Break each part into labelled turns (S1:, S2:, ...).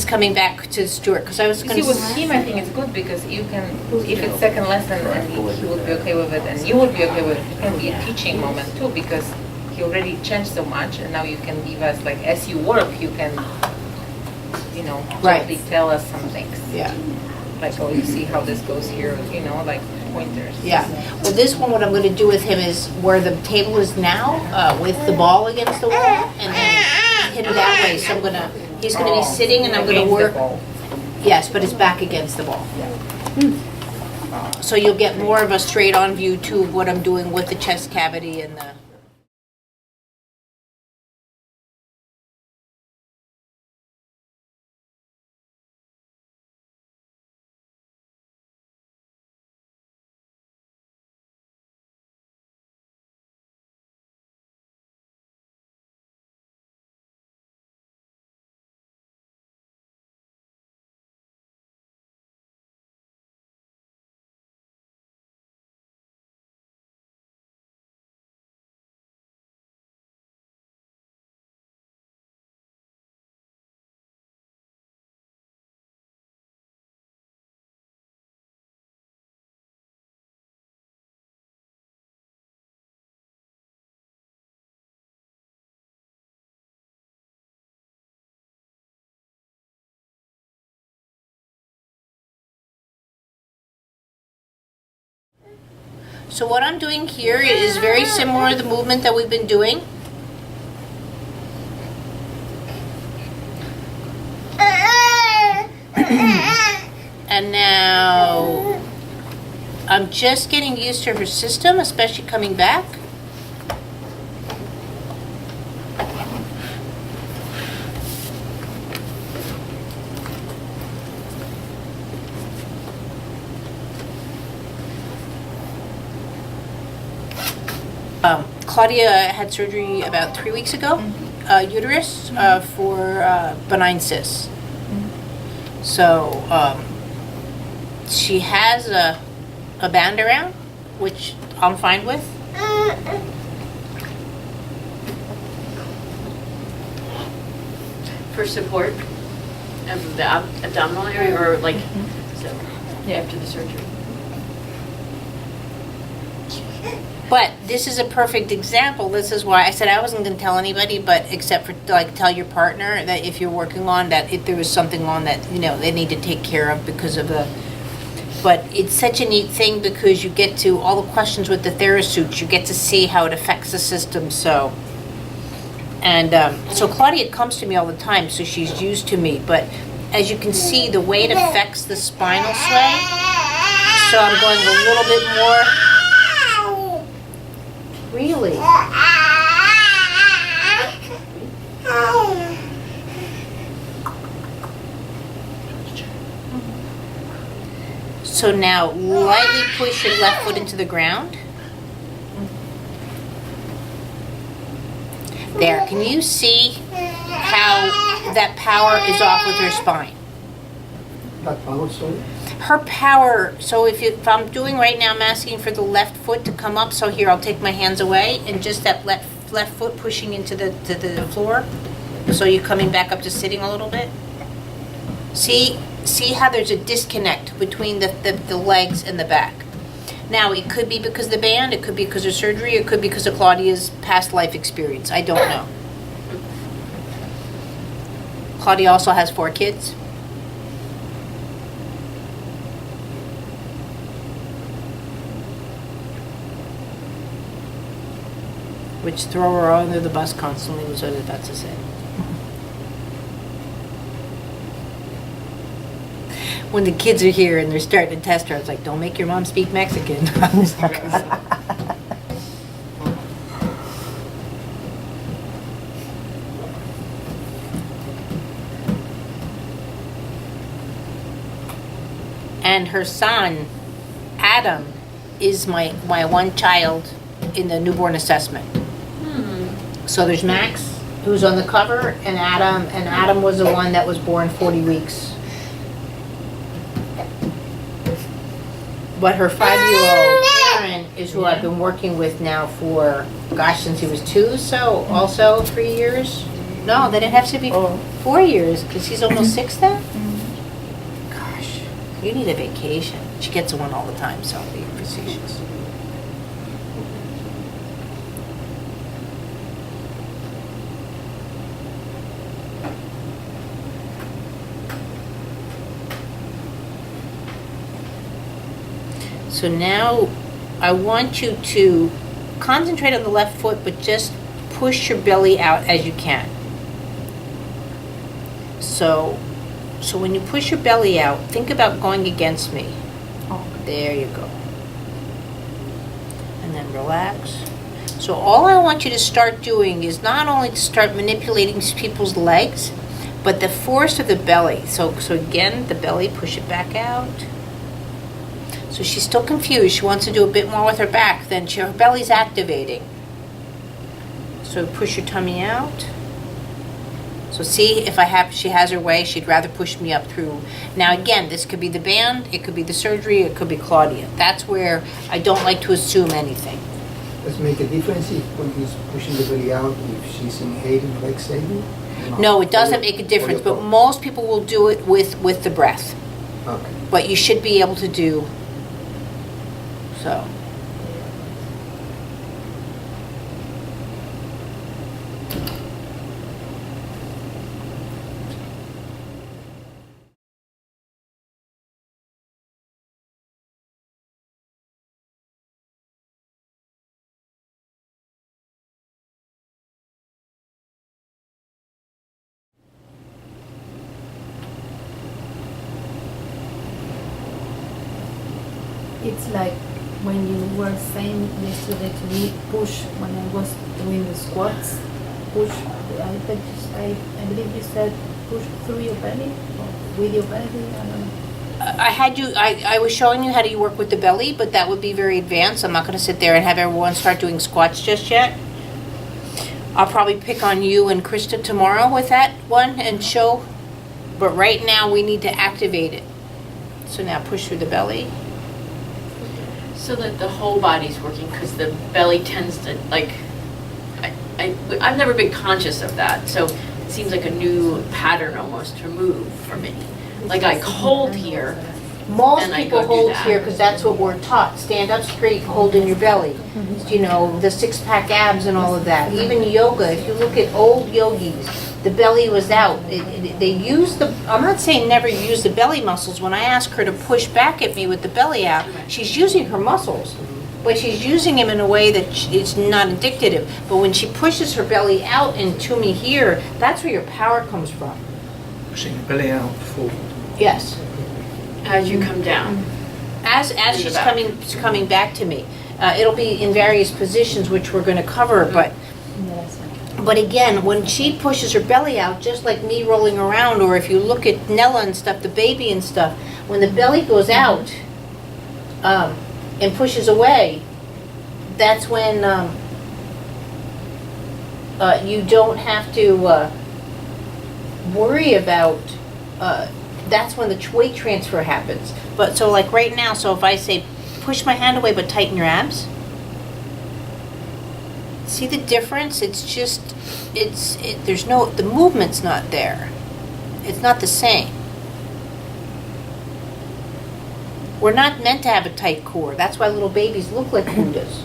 S1: coming back to Stuart, because I was
S2: You
S1: going
S2: see, with him, I think it's good because you can, if it's second lesson and he would be okay with it and you would be okay with it, it can be a teaching moment too, because he already changed so much and now you can give us, like, as you work, you can, you know,
S1: Right.
S2: gently tell us some things.
S1: Yeah.
S2: Like, oh, you see how this goes here, you know, like pointers.
S1: Yeah. Well, this one, what I'm going to do with him is where the table is now, with the ball against the wall, and then hit it that way. So he's going to be sitting, and I'm going to
S2: Against the
S1: work.
S2: ball.
S1: Yes, but it's back against the ball. So you'll get more of a straight-on view too of what I'm doing with the chest cavity and the. So what I'm doing here is very similar to the movement that we've been doing. And now I'm just getting used to her system, especially coming back. Claudia had surgery about 3 weeks ago, uterus, for benign cysts. So she has a band around, which I'm fine with.
S3: For support of the abdominal area, or like, so,
S2: Yeah, after the surgery.
S1: But this is a perfect example. This is why I said I wasn't going to tell anybody, but except for like tell your partner that if you're working on that, if there was something on that, you know, they need to take care of because of the. But it's such a neat thing because you get to all the questions with the TheraSuits. You get to see how it affects the system. So. And so Claudia comes to me all the time, so she's used to me. But as you can see, the way it affects the spinal sway. So I'm going a little bit more. Really? So now lightly push your left foot into the ground. There, can you see how that power is off with her spine?
S4: That power, sorry?
S1: Her power, so if I'm doing right now, I'm asking for the left foot to come up. So here, I'll take my hands away and just that left foot pushing into the floor. So you're coming back up to sitting a little bit. See how there's a disconnect between the legs and the back. Now, it could be because of the band, it could be because of surgery, it could be because of Claudia's past life experience. I don't know. Claudia also has 4 kids. Which throw her under the bus constantly was what I was about to say. When the kids are here and they're starting to test her, I was like, don't make your mom speak Mexican. And her son, Adam, is my one child in the newborn assessment. So there's Max, who's on the cover, and Adam was the one that was born 40 weeks. But her 5-year-old Aaron is who I've been working with now for, gosh, since he was 2, so also 3 years. No, then it has to be
S5: Oh.
S1: 4 years, because he's almost 6 then? Gosh, you need a vacation. She gets one all the time, so be facetious. So now I want you to concentrate on the left foot, but just push your belly out as you can. So when you push your belly out, think about going against me. There you go. And then relax. So all I want you to start doing is not only to start manipulating people's legs, but the force of the belly. So again, the belly, push it back out. So she's still confused. She wants to do a bit more with her back. Then her belly's activating. So push your tummy out. So see, if she has her way, she'd rather push me up through. Now again, this could be the band, it could be the surgery, it could be Claudia. That's where I don't like to assume anything.
S4: Does it make a difference if when he's pushing the belly out, if she's inhaling or exhaling?
S1: No, it doesn't make a difference, but most people will do it with the breath.
S4: Okay.
S1: But you should be able to do so.
S5: It's like when you were saying yesterday to me, push, when I was doing the squats, push, I believe you said push through your belly, or with your belly, I don't know.
S1: I was showing you how to work with the belly, but that would be very advanced. I'm not going to sit there and have everyone start doing squats just yet. I'll probably pick on you and Krista tomorrow with that one and show, but right now we need to activate it. So now push through the belly.
S3: So that the whole body's working, because the belly tends to, like, I've never been conscious of that, so it seems like a new pattern almost to move for me. Like I hold here,
S1: Most
S3: And I
S1: people
S3: go do
S1: hold
S3: that.
S1: here because that's what we're taught. Stand up straight, hold in your belly. You know, the six-pack abs and all of that. Even yoga, if you look at old yogis, the belly was out. They use the, I'm not saying never use the belly muscles. When I ask her to push back at me with the belly out, she's using her muscles. But she's using them in a way that it's not addictive. But when she pushes her belly out and to me here, that's where your power comes from.
S6: Pushing the belly out forward.
S1: Yes.
S3: as you come down.
S1: As
S3: In the
S1: she's
S3: back.
S1: coming back to me. It'll be in various positions, which we're going to cover, but again, when she pushes her belly out, just like me rolling around, or if you look at Nella and stuff, the baby and stuff, when the belly goes out and pushes away, that's when you don't have to worry about, that's when the weight transfer happens. But so like right now, so if I say, push my hand away but tighten your abs, see the difference? It's just, there's no, the movement's not there. It's not the same. We're not meant to have a tight core. That's why little babies look like Buddhas.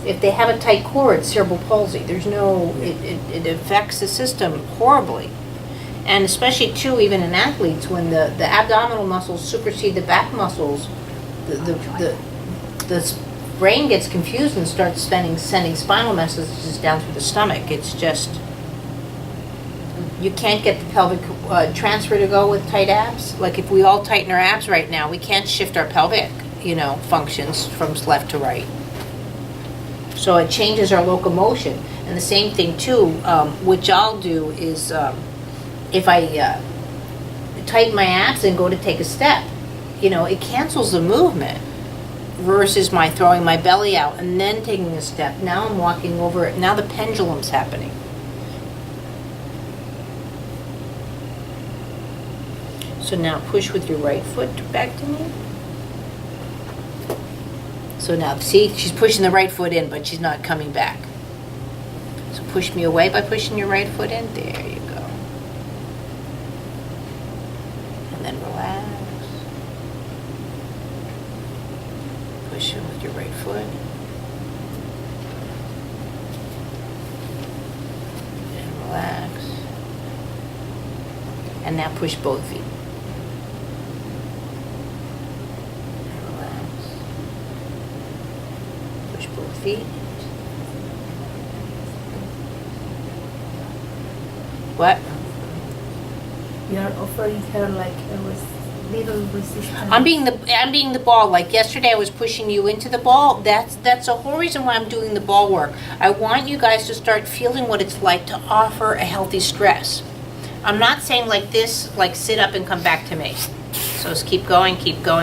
S1: If they have a tight core, it's cerebral palsy. There's no, it affects the system horribly. And especially too, even in athletes, when the abdominal muscles supersede the back muscles, the brain gets confused and starts sending spinal messages down through the stomach. It's just, you can't get the pelvic transfer to go with tight abs. Like if we all tighten our abs right now, we can't shift our pelvic, functions from left to right. So it changes our locomotion. And the same thing too, which I'll do is, if I tighten my abs and go to take a step, it cancels the movement versus my throwing my belly out and then taking a step. Now I'm walking over it. Now the pendulum's happening. So now push with your right foot back to me. So now, see, she's pushing the right foot in, but she's not coming back. So push me away by pushing your right foot in. There you go. And then relax. Push in with your right foot. And relax. And now push both feet. And relax. Push both feet. What?
S5: You're offering her like a little resistance.
S1: I'm being the ball. Like yesterday I was pushing you into the ball. That's the whole reason why I'm doing the ball work. I want you guys to start feeling what it's like to offer a healthy stress. I'm not saying like this, like sit up and come back to me. So just keep going,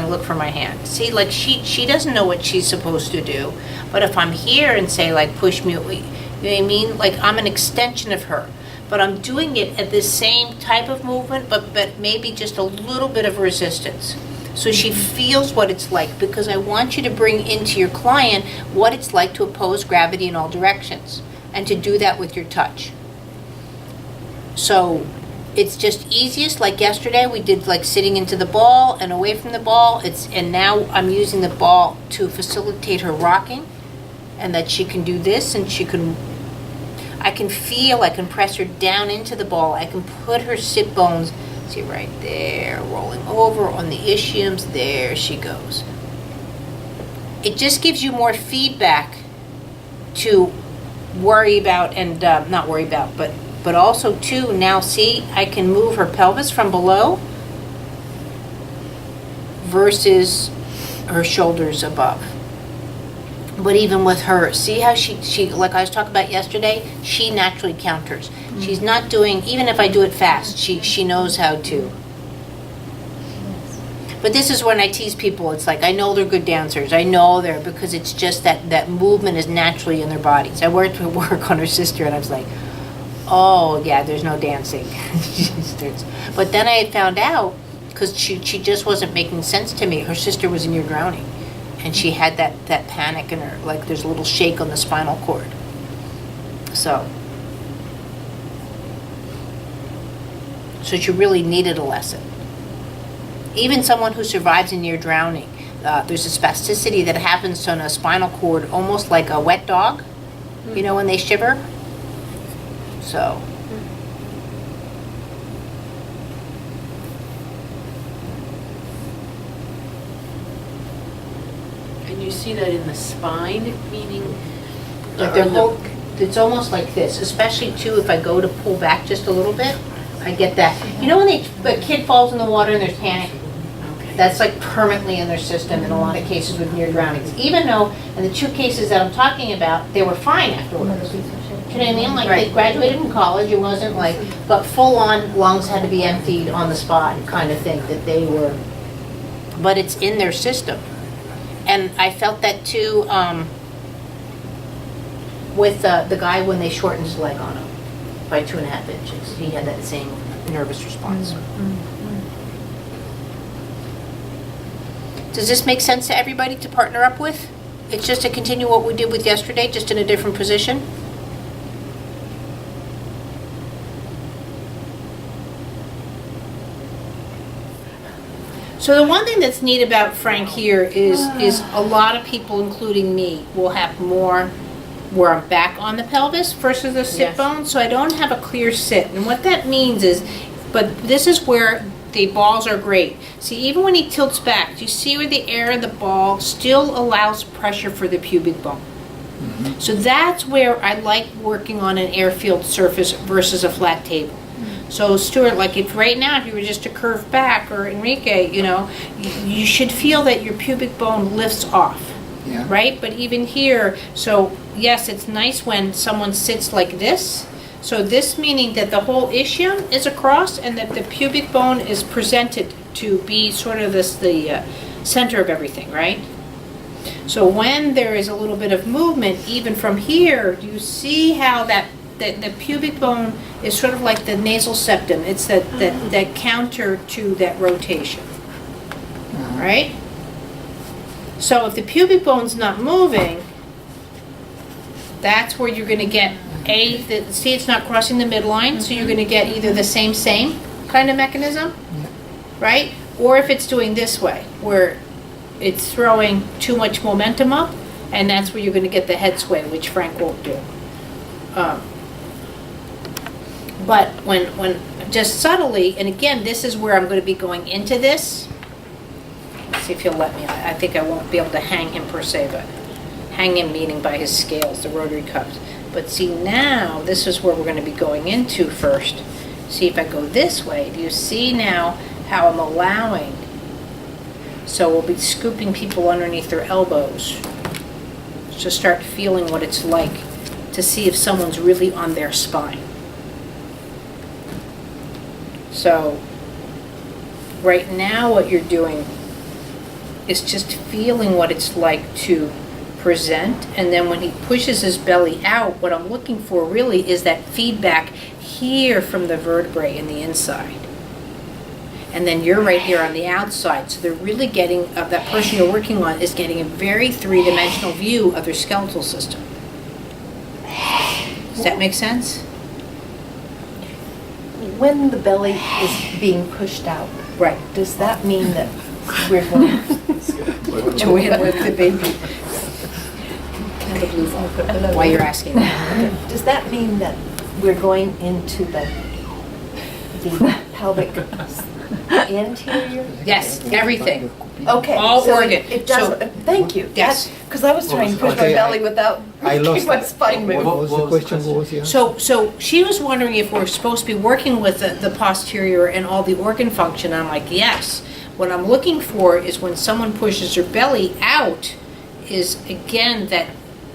S1: look for my hand. See, like she doesn't know what she's supposed to do. But if I'm here and say like push me, you know what I mean? Like I'm an extension of her. But I'm doing it at the same type of movement, but maybe just a little bit of resistance. So she feels what it's like, because I want you to bring into your client what it's like to oppose gravity in all directions, and to do that with your touch. So it's just easiest, like yesterday we did like sitting into the ball and away from the ball. And now I'm using the ball to facilitate her rocking, and that she can do this, and I can feel, I can press her down into the ball. I can put her sit bones, see right there, rolling over on the ischiums. There she goes. It just gives you more feedback to worry about, and not worry about, but also too, now see, I can move her pelvis from below versus her shoulders above. But even with her, see how she like I was talking about yesterday, she naturally counters. She's not doing, even if I do it fast, she knows how to. But this is when I tease people, it's like, I know they're good dancers. I know they're, because it's just that movement is naturally in their bodies. I worked on her sister, and I was like, oh yeah, there's no dancing. But then I had found out, because she just wasn't making sense to me. Her sister was near drowning. And she had that panic in her, like there's a little shake on the spinal cord. So she really needed a lesson. Even someone who survives a near drowning, there's a spasticity that happens on a spinal cord, almost like a wet dog, you know, when they shiver. So.
S3: You see that in the spine, meaning
S1: Like their whole, it's almost like this, especially too if I go to pull back just a little bit, I get that. You know when a kid falls in the water and there's panic? That's like permanently in their system in a lot of cases with near drownings. Even though in the 2 cases that I'm talking about, they were fine afterwards. Do you know what I mean? Like they graduated from college, it wasn't like, but full on lungs had to be emptied on the spot kind of thing that they were, but it's in their system. And I felt that too with the guy when they shortened his leg on him by 2.5 inches. He had that same nervous response. Does this make sense to everybody to partner up with? It's just to continue what we did with yesterday, just in a different position? So the one thing that's neat about Frank here is a lot of people, including me, will have more where I'm back on the pelvis versus the sit bone, so I don't have a clear sit. And what that means is, but this is where the balls are great. See, even when he tilts back, do you see where the air of the ball still allows pressure for the pubic bone? Mm-hmm. So that's where I like working on an air-filled surface versus a flat table. So Stuart, like if right now, if you were just to curve back, or Enrique, you know, you should feel that your pubic bone lifts off, right? But even here, so yes, it's nice when someone sits like this. So this meaning that the whole ischium is across and that the pubic bone is presented to be sort of the center of everything, right? So when there is a little bit of movement, even from here, do you see how that the pubic bone is sort of like the nasal septum? It's that counter to that rotation, right? So if the pubic bone's not moving, That's where you're gonna get see, it's not crossing the midline, so you're gonna get either the same kind of mechanism, right? Or if it's doing this way, where it's throwing too much momentum up, and that's where you're gonna get the head sway, which Frank won't do. But when just subtly, and again, this is where I'm gonna be going into this. Let's see if he'll let me. I think I won't be able to hang him per se, but hang him meaning by his scales, the rotary cuffs. But see now, this is where we're gonna be going into first. See if I go this way, do you see now how I'm allowing? So we'll be scooping people underneath their elbows to start feeling what it's like to see if someone's really on their spine. So right now what you're doing is just feeling what it's like to present, and then when he pushes his belly out, what I'm looking for really is that feedback here from the vertebrae in the inside. And then you're right here on the outside, so they're really getting, that person you're working on is getting a very three-dimensional view of their skeletal system. Does that make sense?
S7: When the belly is being pushed out,
S1: Right.
S7: does that mean that we're going
S1: Joanne with the baby. Why you're asking that?
S7: Does that mean that we're going into the pelvic interior?
S1: Yes, everything.
S7: Okay.
S1: All
S7: so
S1: organ.
S7: It does,
S1: So-
S7: thank you.
S1: Yes.
S7: Because I was trying to push my
S4: Okay,
S7: belly without
S4: I
S7: making
S4: lost
S7: my
S4: it.
S7: spine move.
S4: What was the question? What was the answer?
S1: So she was wondering if we're supposed to be working with the posterior and all the organ function. I'm like, yes. What I'm looking for is when someone pushes their belly out, is again that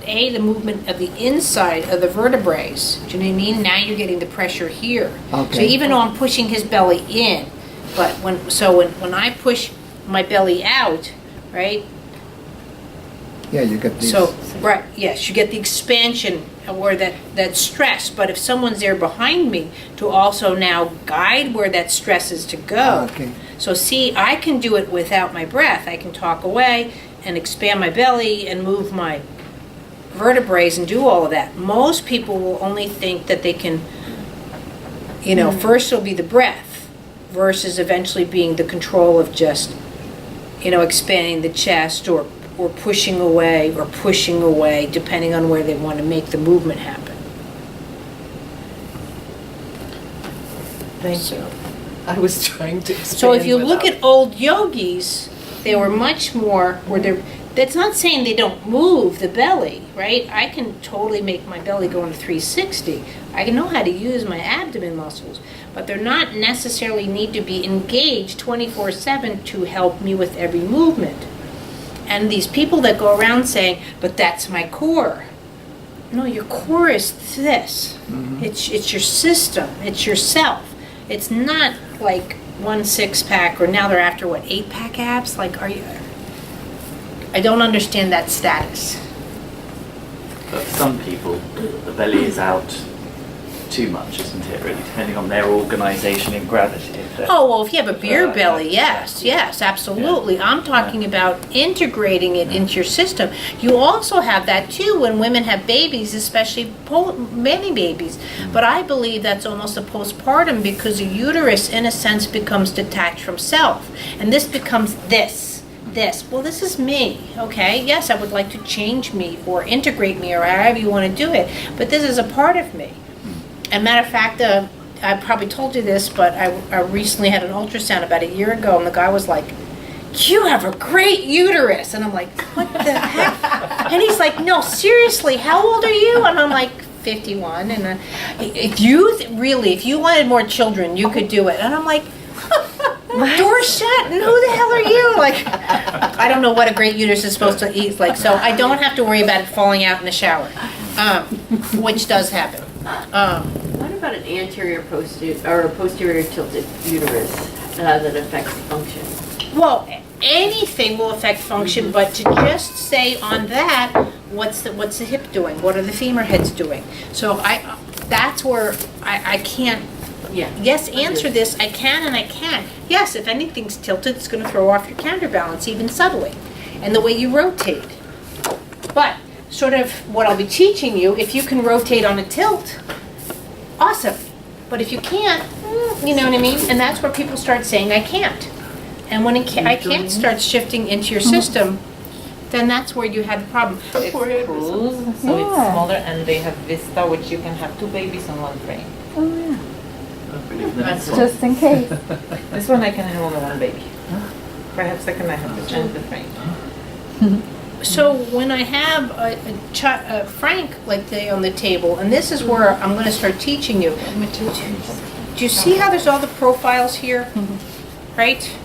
S1: the movement of the inside of the vertebrae. Do you know what I mean? Now you're getting the pressure here.
S4: Okay.
S1: So even though I'm pushing his belly in, but when I push my belly out, right?
S4: Yeah, you get this.
S1: So, right, yes, you get the expansion or that stress, but if someone's there behind me to also now guide where that stress is to go.
S4: Okay.
S1: So see, I can do it without my breath. I can talk away and expand my belly and move my vertebrae and do all of that. Most people will only think that they can, first it'll be the breath versus eventually being the control of just, expanding the chest or pushing away, depending on where they want to make the movement happen.
S7: Thank you. I was trying to expand
S1: So if you look
S7: without-
S1: at old yogis, they were much more, that's not saying they don't move the belly, right? I can totally make my belly go into 360. I know how to use my abdomen muscles, but they're not necessarily need to be engaged 24/7 to help me with every movement. And these people that go around saying, but that's my core. No, your core is this. It's your system. It's yourself. It's not like 1 6-pack or now they're after 8-pack abs? Like, are you? I don't understand that status.
S8: But for some people, the belly is out too much, isn't it, really, depending on their organisation and gravity.
S1: Oh, well, if you have a beer belly, yes, absolutely. I'm talking about integrating it into your system. You also have that too when women have babies, especially many babies. But I believe that's almost a postpartum because the uterus, in a sense, becomes detached from self. And this becomes this. Well, this is me, okay? Yes, I would like to change me or integrate me or however you want to do it. But this is a part of me. And matter of fact, I probably told you this, but I recently had an ultrasound about a year ago, and the guy was like, "You have a great uterus." And I'm like, "What the heck?" And he's like, "No, seriously, how old are you?" And I'm like, 51. And if you wanted more children, you could do it. And I'm like, door shut, and who the hell are you? Like, I don't know what a great uterus is supposed to eat like, so I don't have to worry about it falling out in the shower, which does happen.
S3: What about an anterior or a posterior tilted uterus that affects function?
S1: Well, anything will affect function, but to just say on that, what's the hip doing? What are the femur heads doing? So that's where I can't.
S3: Yeah.
S1: Yes, answer this. I can and I can't. Yes, if anything's tilted, it's going to throw off your counterbalance even subtly, and the way you rotate. But sort of what I'll be teaching you. If you can rotate on a tilt, awesome. But if you can't, you know what I mean? And that's where people start saying, I can't. And when I can't start shifting into your system, then that's where you have the problem.
S2: It's cruise, so it's smaller, and they have Vista, which you can have 2 babies on 1 frame.
S3: That's
S7: Just in case.
S2: This one I can have only 1 baby. Perhaps second I have to change the frame.
S1: So when I have a Frank like on the table, and this is where I'm going to start teaching you. Do you see how there's all the profiles here? Right?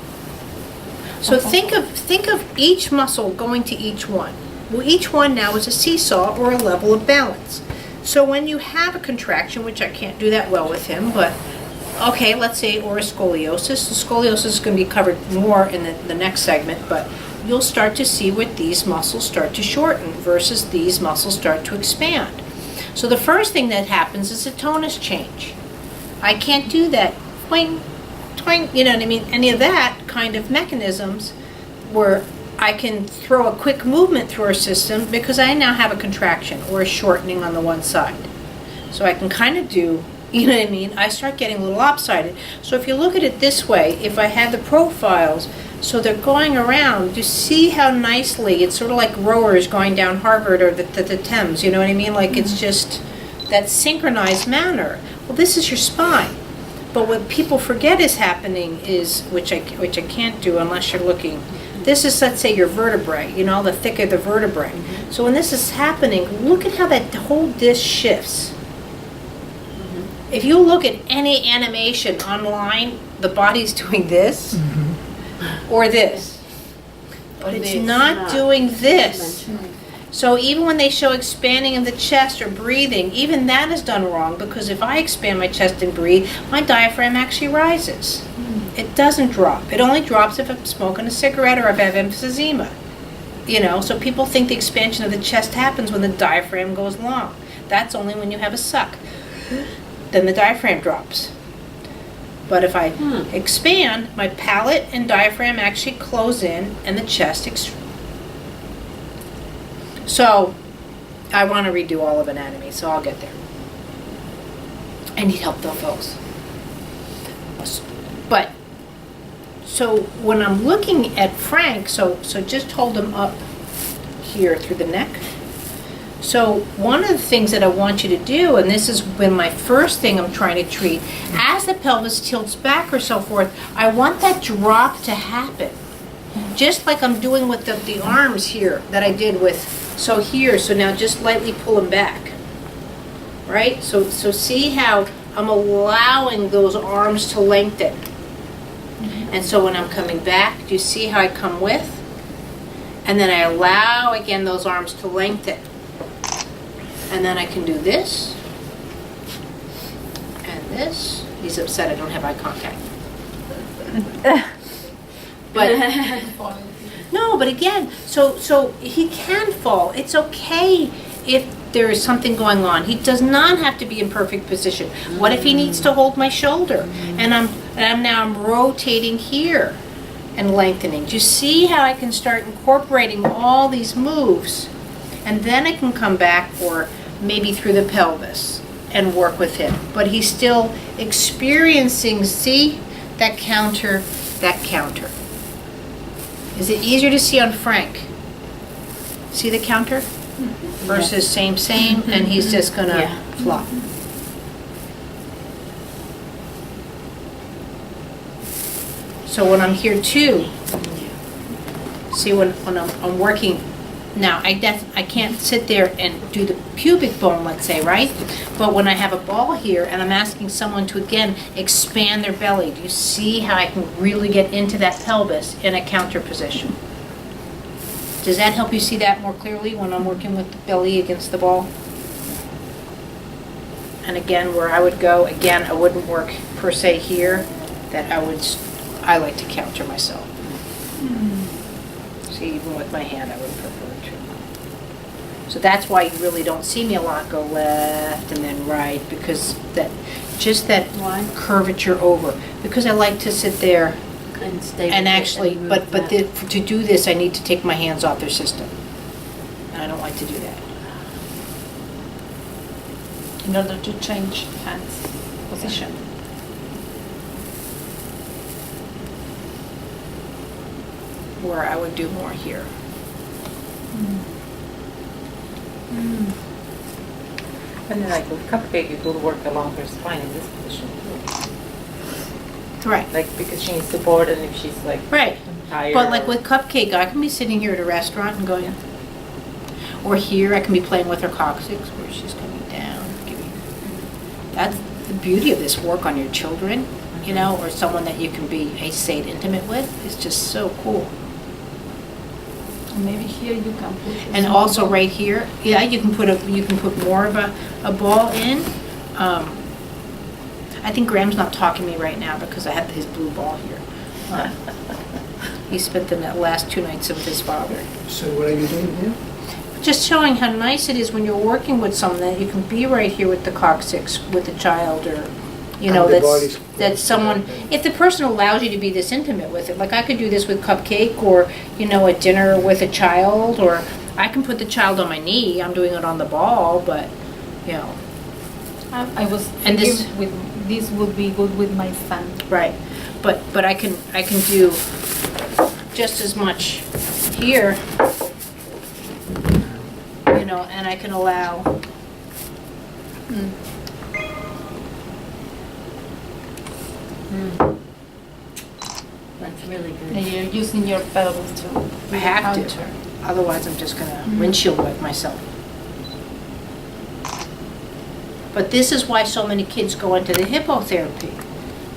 S1: So think of each muscle going to each one. Well, each one now is a seesaw or a level of balance. So when you have a contraction, which I can't do that well with him, but okay, let's say, or a scoliosis. The scoliosis is going to be covered more in the next segment, but you'll start to see what these muscles start to shorten versus these muscles start to expand. So the first thing that happens is a tonus change. I can't do that. Twing, twing, you know what I mean? Any of that kind of mechanisms where I can throw a quick movement through our system because I now have a contraction or a shortening on the one side. So I can kind of do, you know what I mean? I start getting a little lopsided. So if you look at it this way, if I had the profiles, so they're going around, you see how nicely, it's sort of like rowers going down Harvard or the Thames, you know what I mean? Like it's just that synchronized manner. Well, this is your spine. But what people forget is happening is, which I can't do unless you're looking, this is, let's say, your vertebrae, you know, the thicker the vertebrae. So when this is happening, look at how that whole disc shifts. If you look at any animation online, the body's doing this or this. But it's not doing this. So even when they show expanding of the chest or breathing, even that is done wrong, because if I expand my chest and breathe, my diaphragm actually rises. It doesn't drop. It only drops if I'm smoking a cigarette or if I have emphysema. You know, so people think the expansion of the chest happens when the diaphragm goes long. That's only when you have a suck. Then the diaphragm drops. But if I expand, my palate and diaphragm actually close in and the chest So I want to redo all of anatomy, so I'll get there. I need help though, folks. But, so when I'm looking at Frank, so just hold him up here through the neck. So one of the things that I want you to do, and this is when my first thing I'm trying to treat, as the pelvis tilts back or so forth, I want that drop to happen. Just like I'm doing with the arms here that I did with, so here, so now just lightly pull them back. Right? So see how I'm allowing those arms to lengthen. And so when I'm coming back, do you see how I come with? And then I allow again those arms to lengthen. And then I can do this, and this. He's upset I don't have eye contact. But, no, but again, so he can fall. It's okay if there is something going on. He does not have to be in perfect position. What if he needs to hold my shoulder? And I'm rotating here and lengthening. Do you see how I can start incorporating all these moves? And then I can come back or maybe through the pelvis and work with him. But he's still experiencing, see, that counter. Is it easier to see on Frank? See the counter? Versus same, and he's just gonna flop. So when I'm here too, see when I'm working, now I can't sit there and do the pubic bone, let's say, right? But when I have a ball here and I'm asking someone to again expand their belly, do you see how I can really get into that pelvis in a counter position? Does that help you see that more clearly when I'm working with the belly against the ball? And again, where I would go, again, I wouldn't work per se here, that I like to counter myself. See, even with my hand, I would prefer to. So that's why you really don't see me a lot go left and then right, because that curvature over. Because I like to sit there
S3: And stay.
S1: and actually, but to do this, I need to take my hands off their system. And I don't like to do that.
S5: in order to change hands position.
S1: Where I would do more here.
S2: And then like with Cupcake, it will work along her spine in this position too.
S1: Right.
S2: Like because she needs support and if she's like
S1: Right.
S2: tired.
S1: But like with Cupcake, I can be sitting here at a restaurant and going, or here I can be playing with her coccyx where she's coming down. That's the beauty of this work on your children, you know, or someone that you can be, say, intimate with. It's just so cool.
S5: And maybe here you can put. a
S1: And
S5: small
S1: also
S5: ball.
S1: right here, yeah, you can put more of a ball in. I think Graham's not talking to me right now because I have his blue ball here. He spent the last 2 nights with his father.
S4: So what are you doing here?
S1: Just showing how nice it is when you're working with someone that you can be right here with the coccyx with the child, or you know,
S4: And the body's
S1: that's someone. If the person allows you to be this intimate with it, like I could do this with Cupcake, or you know, at dinner with a child, or I can put the child on my knee. I'm doing it on the ball, but you know,
S5: I was
S1: And
S5: thinking
S1: this-
S5: with this would be good with my son.
S1: right. But I can do just as much here, you know, and I can allow.
S3: That's really
S5: And
S3: good.
S5: you're using your pelvis to.
S1: I have to,
S5: counter.
S1: otherwise I'm just gonna windshield wipe myself. But this is why so many kids go into the hippotherapy.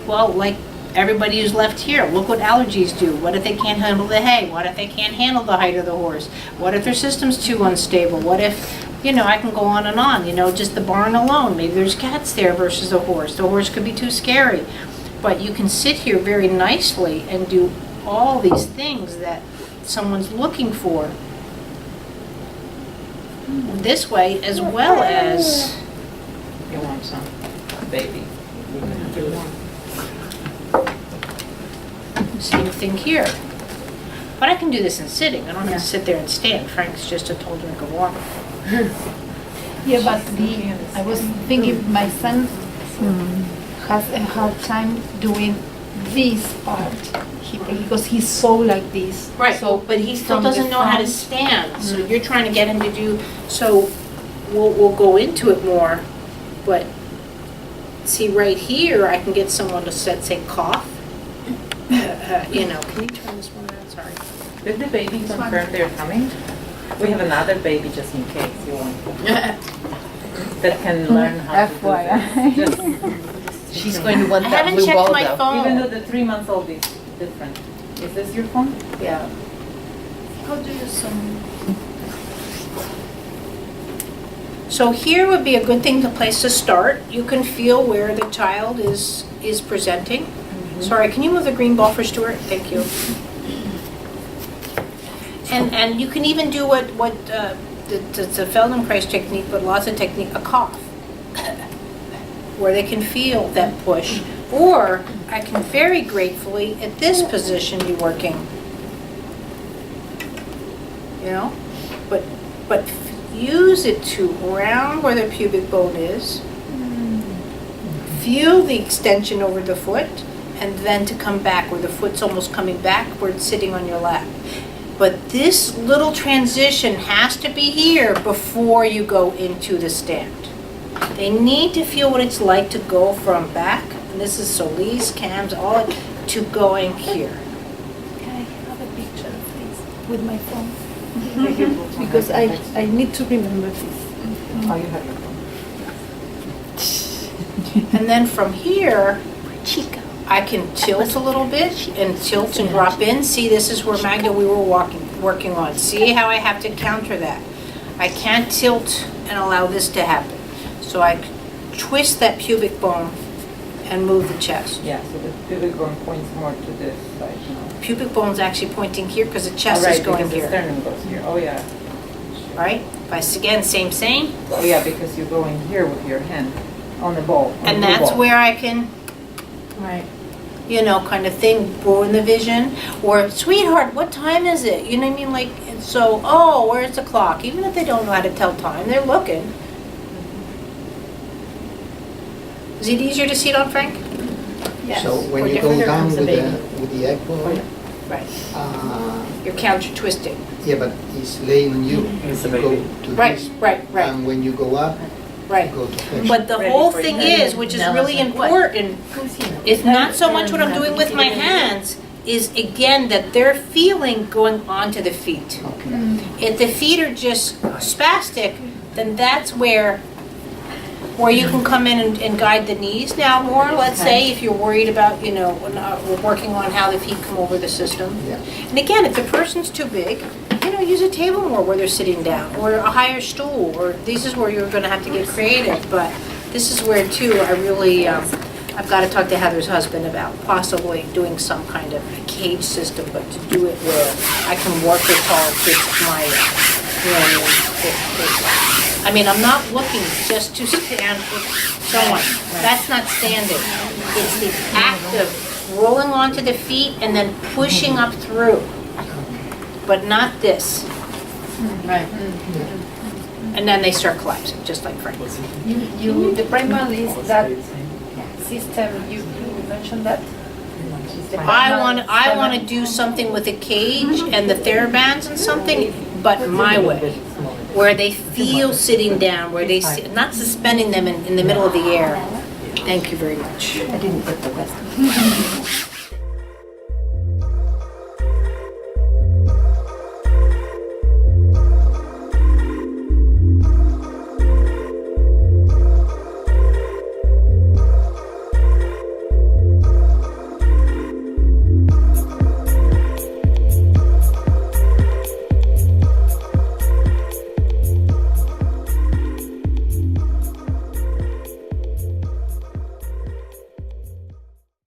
S1: Well, like everybody who's left here, look what allergies do. What if they can't handle the hay? What if they can't handle the height of the horse? What if their system's too unstable? What if, you know, I can go on, you know, just the barn alone. Maybe there's cats there versus the horse. The horse could be too scary. But you can sit here very nicely and do all these things that someone's looking for this way, as well as
S2: You want some baby. You can have it more.
S1: same thing here. But I can do this in sitting. I don't have to sit there and stand. Frank's just a tall drink of water.
S5: Yeah, but I was thinking my son has a hard time doing this part because he's so like this. So
S1: but he still
S5: from the
S1: doesn't know how to
S5: front-
S1: stand. So you're trying to get him to do, so we'll go into it more. But see right here, I can get someone to say cough. You know, can you turn this one around? Sorry.
S2: Did the baby confirm they're coming? We have another baby just in case you want. That can learn how to do
S5: FYI.
S2: this. Just-
S7: She's going to want
S1: I
S7: that
S1: haven't
S7: blue
S1: checked
S7: ball
S1: my
S7: though.
S1: phone.
S2: Even though the 3-month-old is different. Is this your phone?
S1: Yeah.
S5: How do you zoom?
S1: So here would be a good place to start. You can feel where the child is presenting. Sorry, can you move the green ball for Stuart? Thank you. And you can even do what the Feldenkrais technique, but lots of technique, a cough, where they can feel that push. Or I can very gratefully, at this position, be working. You know? But use it to round where the pubic bone is. Feel the extension over the foot, and then to come back where the foot's almost coming back, where it's sitting on your lap. But this little transition has to be here before you go into the stand. They need to feel what it's like to go from back, and this is Solis, Cam's, all to going here.
S5: Can I have a picture of this with my phone? Because I need to remember this.
S2: Oh, you have your phone.
S1: And then from here, I can tilt a little bit and tilt and drop in. See, this is where Magda we were working on. See how I have to counter that. I can't tilt and allow this to happen. So I twist that pubic bone and move the chest.
S2: Yeah, so the pubic bone points more to this side now.
S1: Pubic bone's actually pointing here because the chest
S2: Oh,
S1: is
S2: right,
S1: going
S2: because the
S1: here,
S2: sternum goes here. Oh, yeah.
S1: right? But again, same.
S2: Oh, yeah, because you're going here with your hand on the ball. on
S1: And
S2: the blue
S1: that's
S2: ball.
S1: where I can, right, you know, kind of thing, broaden the vision. Or, sweetheart, what time is it? You know what I mean? Like, and so, oh, where's the clock? Even if they don't know how to tell time, they're looking. Is it easier to sit on, Frank?
S5: Yes.
S4: So when
S7: Or
S4: you
S7: different
S4: go
S7: here
S4: down
S7: comes the
S4: with
S7: baby.
S4: the egg ball,
S1: Right.
S4: uh,
S1: You're counter twisting.
S4: yeah, but it's laying on you.
S8: It's
S4: You
S8: the
S4: go
S8: baby.
S4: to
S1: Right,
S4: this,
S1: right, right,
S4: and when you go up,
S1: right.
S4: you go to flexion.
S1: But the
S7: Ready
S1: whole
S7: for
S1: thing
S7: you.
S1: is, which is
S3: Now
S1: really
S3: listen, what?
S1: important, it's not so much what I'm doing with my hands, is again that they're feeling going onto the feet.
S4: Okay.
S1: If the feet are just spastic, then that's where you can come in and guide the knees now more, let's say, if you're worried about, we're working on how the feet come over the system.
S4: Yeah.
S1: And again, if the person's too big, use a table more where they're sitting down, or a higher stool, or this is where you're gonna have to get creative, but this is where too, I really, I've gotta talk to Heather's husband about possibly doing some kind of cage system, but to do it where I can work with all with my, I mean, I'm not looking just to stand with someone. That's not standing. It's the act of rolling onto the feet and then pushing up through, but not this.
S3: Right.
S1: And then they start collapsing, just like Frank.
S5: The primary is that system, you mentioned that?
S1: I want to do something with a cage and the TheraBands and something, but my way, where they feel sitting down, where they not suspending them in the middle of the air. Thank you very much.
S7: I didn't get the question.